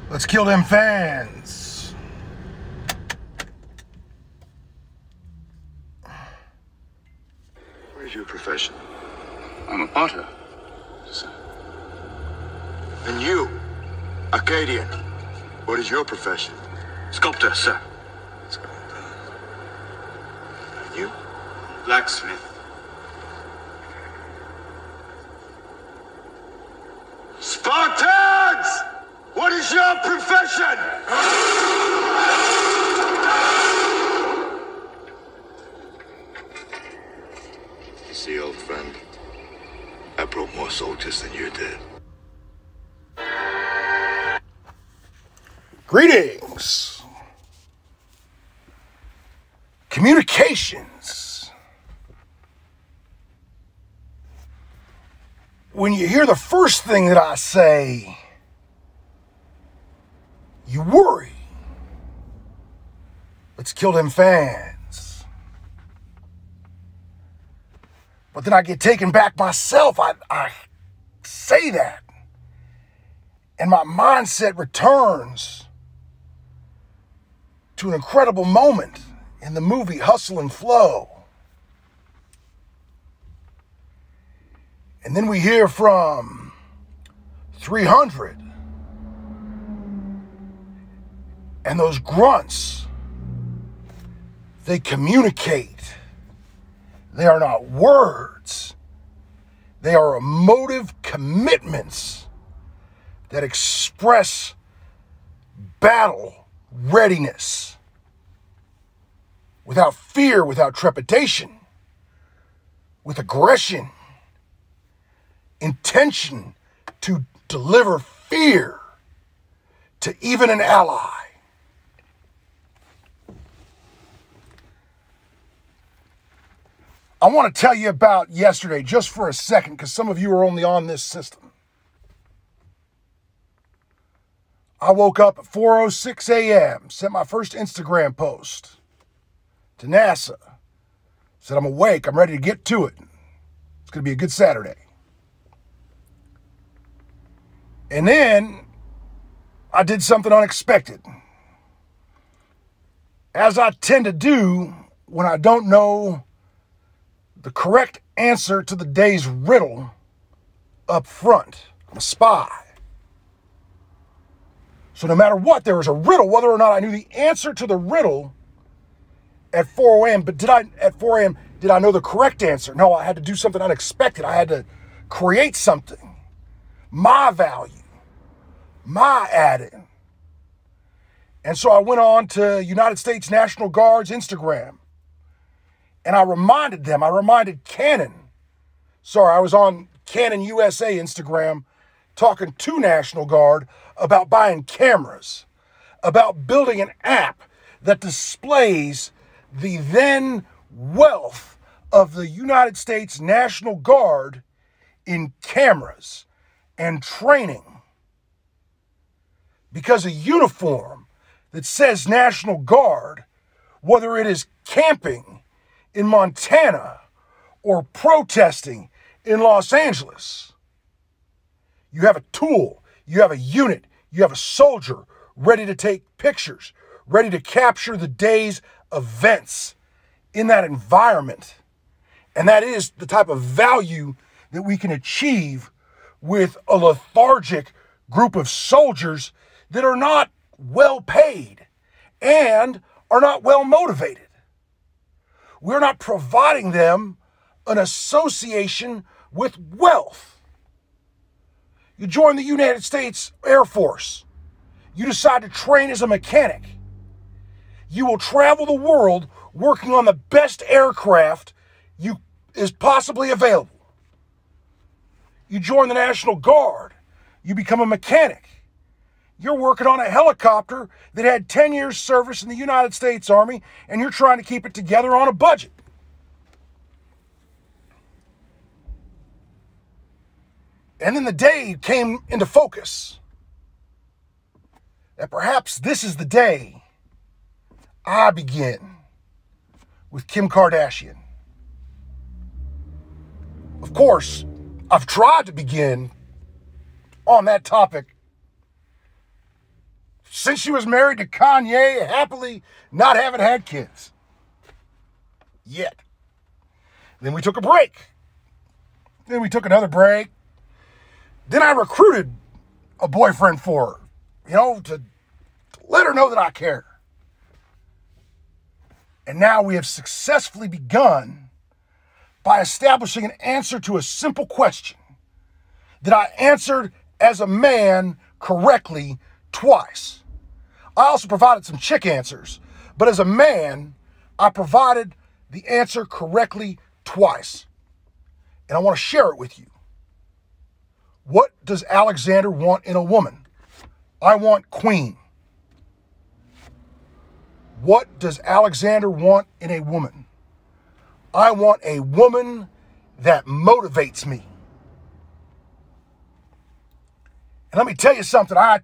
Let's kill them fans. What is your profession? I'm a potter, sir. And you, Acadian, what is your profession? Sculptor, sir. And you? Blacksmith. Spartans! What is your profession? You see, old friend, I brought more soldiers than you did. Greetings. Communications. When you hear the first thing that I say, you worry. Let's kill them fans. But then I get taken back myself. I say that. And my mindset returns to an incredible moment in the movie Hustle and Flow. And then we hear from 300. And those grunts, they communicate. They are not words. They are emotive commitments that express battle readiness without fear, without trepidation, with aggression, intention to deliver fear to even an ally. I want to tell you about yesterday just for a second, because some of you are only on this system. I woke up at 4:06 a.m., sent my first Instagram post to NASA. Said, I'm awake, I'm ready to get to it. It's going to be a good Saturday. And then I did something unexpected. As I tend to do when I don't know the correct answer to the day's riddle up front. I'm a spy. So no matter what, there was a riddle, whether or not I knew the answer to the riddle at 4 a.m. But at 4 a.m., did I know the correct answer? No, I had to do something unexpected. I had to create something. My value. My add-in. And so I went on to United States National Guard's Instagram. And I reminded Canon. Sorry, I was on Canon USA Instagram talking to National Guard about buying cameras, about building an app that displays the then wealth of the United States National Guard in cameras and training. Because a uniform that says National Guard, whether it is camping in Montana or protesting in Los Angeles, you have a tool, you have a unit, you have a soldier ready to take pictures, ready to capture the day's events in that environment. And that is the type of value that we can achieve with a lethargic group of soldiers that are not well paid and are not well motivated. We're not providing them an association with wealth. You join the United States Air Force. You decide to train as a mechanic. You will travel the world working on the best aircraft is possibly available. You join the National Guard. You become a mechanic. You're working on a helicopter that had 10 years service in the United States Army, and you're trying to keep it together on a budget. And then the day came into focus that perhaps this is the day I begin with Kim Kardashian. Of course, I've tried to begin on that topic since she was married to Kanye, happily not having had kids. Yet. Then we took a break. Then we took another break. Then I recruited a boyfriend for her, to let her know that I care. And now we have successfully begun by establishing an answer to a simple question that I answered as a man correctly twice. I also provided some chick answers, but as a man, I provided the answer correctly twice. And I want to share it with you. What does Alexander want in a woman? I want queen. What does Alexander want in a woman? I want a woman that motivates me. And let me tell you something. I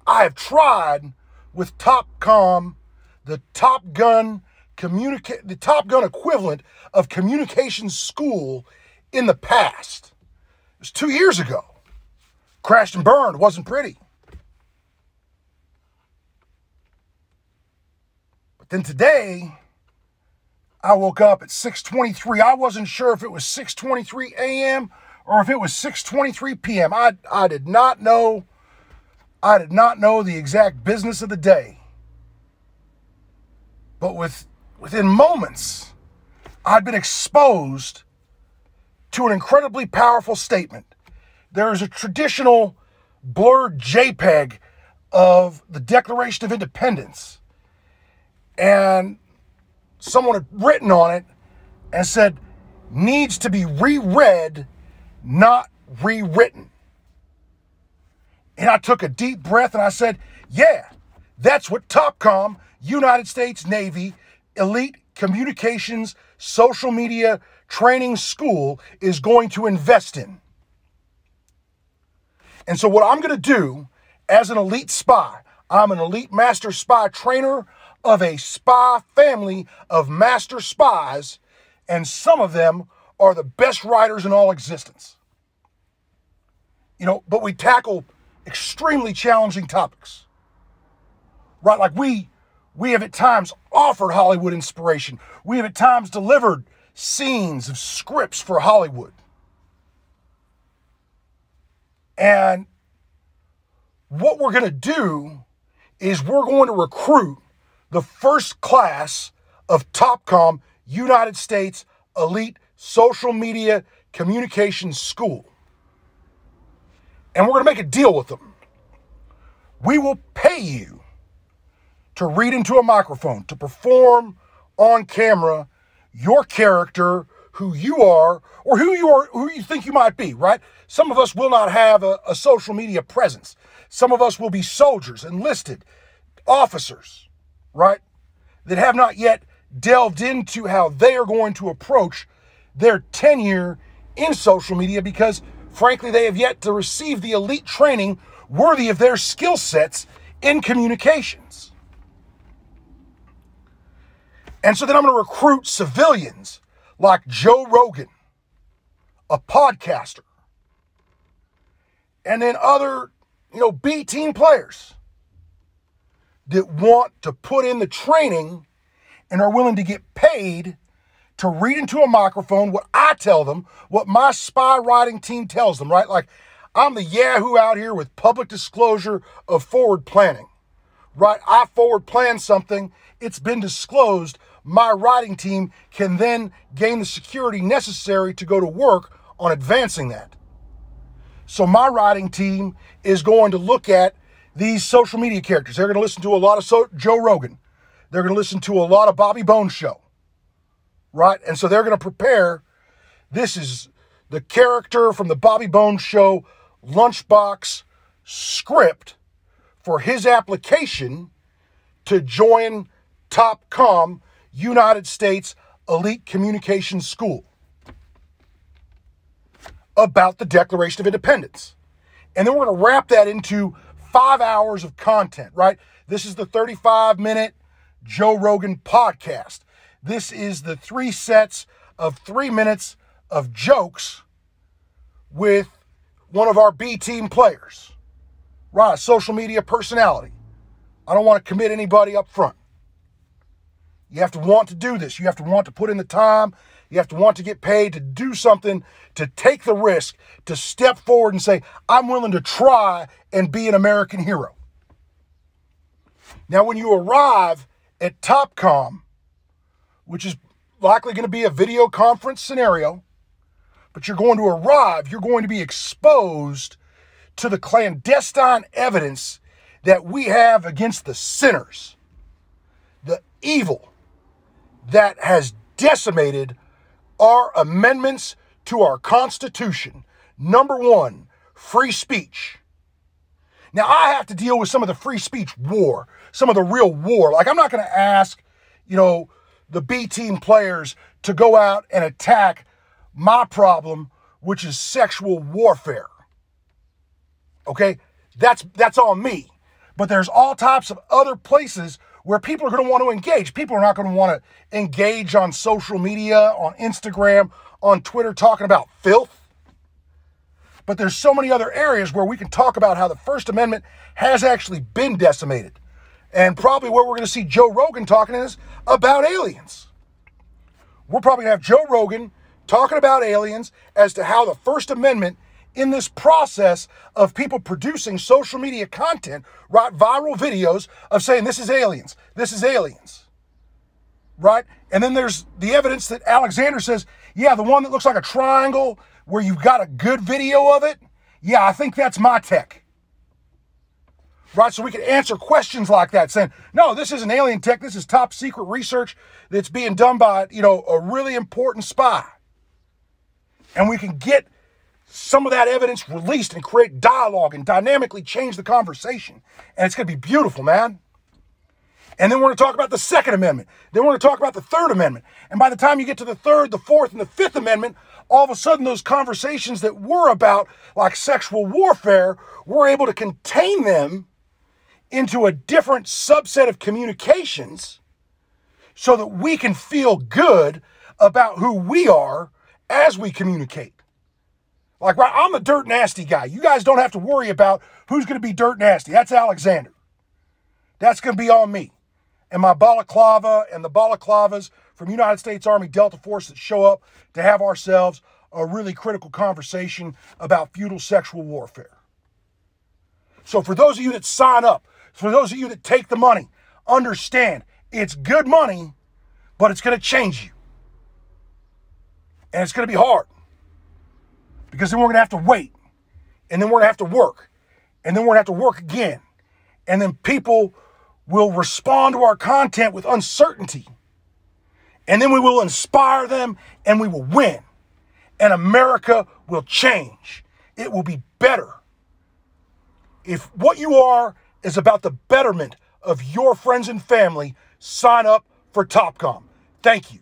have tried with TOPCOM, the Top Gun equivalent of communications school in the past. It was 2 years ago. Crashed and burned. Wasn't pretty. But then today, I woke up at 6:23. I wasn't sure if it was 6:23 a.m. or if it was 6:23 p.m. I did not know. I did not know the exact business of the day. But within moments, I'd been exposed to an incredibly powerful statement. There is a traditional blurred JPEG of the Declaration of Independence. And someone had written on it and said, needs to be reread, not rewritten. And I took a deep breath and I said, yeah, that's what TOPCOM, United States Navy, Elite Communications Social Media Training School is going to invest in. And so what I'm going to do as an elite spy, I'm an elite master spy trainer of a spy family of master spies, and some of them are the best writers in all existence. But we tackle extremely challenging topics, right? Like we have at times offered Hollywood inspiration. We have at times delivered scenes of scripts for Hollywood. And what we're going to do is we're going to recruit the first class of TOPCOM United States Elite Social Media Communications School. And we're going to make a deal with them. We will pay you to read into a microphone, to perform on camera your character, who you are, or who you think you might be, right? Some of us will not have a social media presence. Some of us will be soldiers, enlisted, officers, right? That have not yet delved into how they are going to approach their tenure in social media because, frankly, they have yet to receive the elite training worthy of their skill sets in communications. And so then I'm going to recruit civilians like Joe Rogan, a podcaster, and then other, B team players that want to put in the training and are willing to get paid to read into a microphone what I tell them, what my spy writing team tells them, right? Like, I'm the Yahoo out here with public disclosure of forward planning, right? I forward plan something, it's been disclosed, my writing team can then gain the security necessary to go to work on advancing that. So my writing team is going to look at these social media characters. They're going to listen to a lot of Joe Rogan. They're going to listen to a lot of Bobby Bones show, right? And so they're going to prepare. This is the character from the Bobby Bones show lunchbox script for his application to join TOPCOM United States Elite Communications School about the Declaration of Independence. And then we're going to wrap that into 5 hours of content, right? This is the 35-minute Joe Rogan podcast. This is the 3 sets of 3 minutes of jokes with one of our B team players, right, a social media personality. I don't want to commit anybody up front. You have to want to do this. You have to want to put in the time. You have to want to get paid to do something, to take the risk, to step forward and say, I'm willing to try and be an American hero. Now, when you arrive at TOPCOM, which is likely going to be a video conference scenario, but you're going to arrive, you're going to be exposed to the clandestine evidence that we have against the sinners, the evil that has decimated our amendments to our Constitution. Number one, free speech. Now, I have to deal with some of the free speech war, some of the real war. Like, I'm not going to ask, the B team players to go out and attack my problem, which is sexual warfare. Okay? That's on me. But there's all types of other places where people are going to want to engage. People are not going to want to engage on social media, on Instagram, on Twitter, talking about filth. But there's so many other areas where we can talk about how the First Amendment has actually been decimated. And probably where we're going to see Joe Rogan talking is about aliens. We're probably going to have Joe Rogan talking about aliens as to how the First Amendment, in this process of people producing social media content, right, viral videos of saying this is aliens, right? And then there's the evidence that Alexander says, yeah, the one that looks like a triangle where you've got a good video of it, yeah, I think that's my tech. Right, so we can answer questions like that, saying, no, this isn't alien tech, this is top secret research that's being done by, a really important spy. And we can get some of that evidence released and create dialogue and dynamically change the conversation. And it's going to be beautiful, man. And then we're going to talk about the Second Amendment. Then we're going to talk about the Third Amendment. And by the time you get to the Third, the Fourth, and the Fifth Amendment, all of a sudden those conversations that were about, like sexual warfare, we're able to contain them into a different subset of communications so that we can feel good about who we are as we communicate. Like, right, I'm the dirt nasty guy. You guys don't have to worry about who's going to be dirt nasty. That's Alexander. That's going to be on me. And my balaclava and the balaclavas from United States Army Delta Force that show up to have ourselves a really critical conversation about feudal sexual warfare. So for those of you that sign up, for those of you that take the money, understand it's good money, but it's going to change you. And it's going to be hard. Because then we're going to have to wait. And then we're going to have to work. And then we're going to have to work again. And then people will respond to our content with uncertainty. And then we will inspire them and we will win. And America will change. It will be better. If what you are is about the betterment of your friends and family, sign up for TOPCOM. Thank you.